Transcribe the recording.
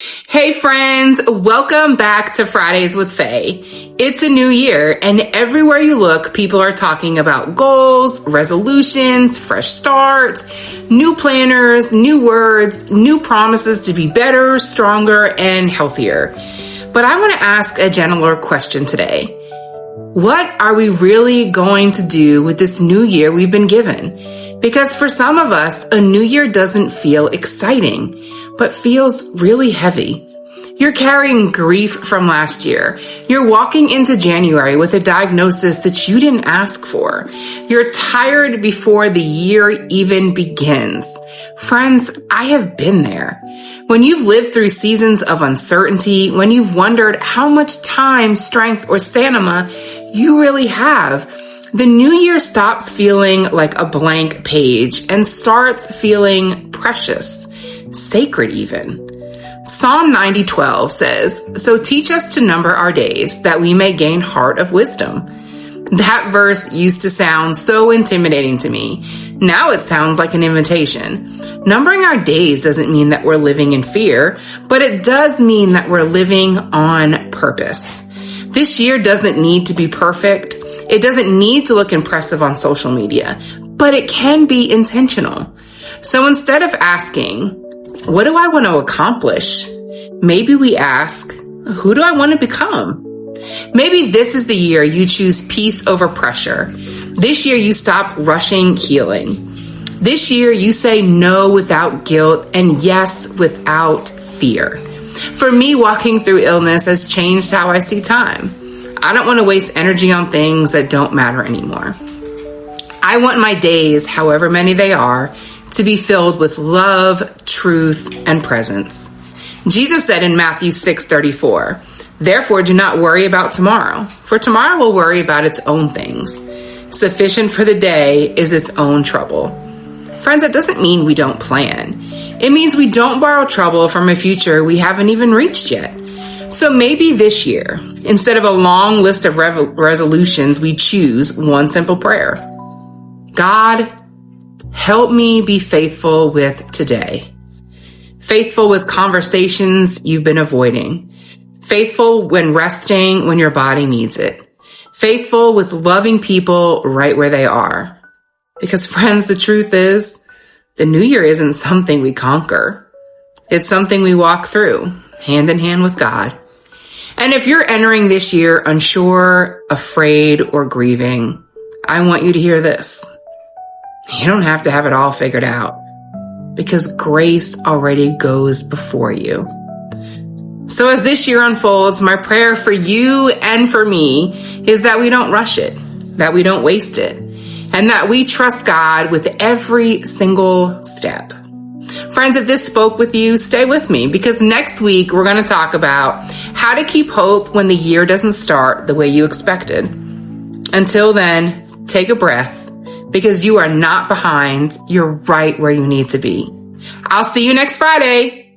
Hey friends, welcome back to Fridays with Faye. It's a new year and everywhere you look, people are talking about goals, resolutions, fresh starts, new planners, new words, new promises to be better, stronger, and healthier. But I want to ask a gentler question today. What are we really going to do with this new year we've been given? Because for some of us, a new year doesn't feel exciting, but feels really heavy. You're carrying grief from last year. You're walking into January with a diagnosis that you didn't ask for. You're tired before the year even begins. Friends, I have been there. When you've lived through seasons of uncertainty, when you've wondered how much time, strength, or stamina you really have, the new year stops feeling like a blank page and starts feeling precious, sacred even. Psalm 90:12 says, "So teach us to number our days, that we may gain heart of wisdom." That verse used to sound so intimidating to me. Now it sounds like an invitation. Numbering our days doesn't mean that we're living in fear, but it does mean that we're living on purpose. This year doesn't need to be perfect. It doesn't need to look impressive on social media, but it can be intentional. So instead of asking, what do I want to accomplish? Maybe we ask, who do I want to become? Maybe this is the year you choose peace over pressure. This year you stop rushing healing. This year you say no without guilt and yes without fear. For me, walking through illness has changed how I see time. I don't want to waste energy on things that don't matter anymore. I want my days, however many they are, to be filled with love, truth, and presence. Jesus said in Matthew 6:34, "Therefore do not worry about tomorrow, for tomorrow will worry about its own things. Sufficient for the day is its own trouble." Friends, that doesn't mean we don't plan. It means we don't borrow trouble from a future we haven't even reached yet. So maybe this year, instead of a long list of resolutions, we choose one simple prayer. God, help me be faithful with today. Faithful with conversations you've been avoiding. Faithful when resting when your body needs it. Faithful with loving people right where they are. Because friends, the truth is, the new year isn't something we conquer. It's something we walk through, hand in hand with God. And if you're entering this year unsure, afraid, or grieving, I want you to hear this. You don't have to have it all figured out, because grace already goes before you. So as this year unfolds, my prayer for you and for me is that we don't rush it, that we don't waste it, and that we trust God with every single step. Friends, if this spoke with you, stay with me, because next week we're going to talk about how to keep hope when the year doesn't start the way you expected. Until then, take a breath, because you are not behind. You're right where you need to be. I'll see you next Friday.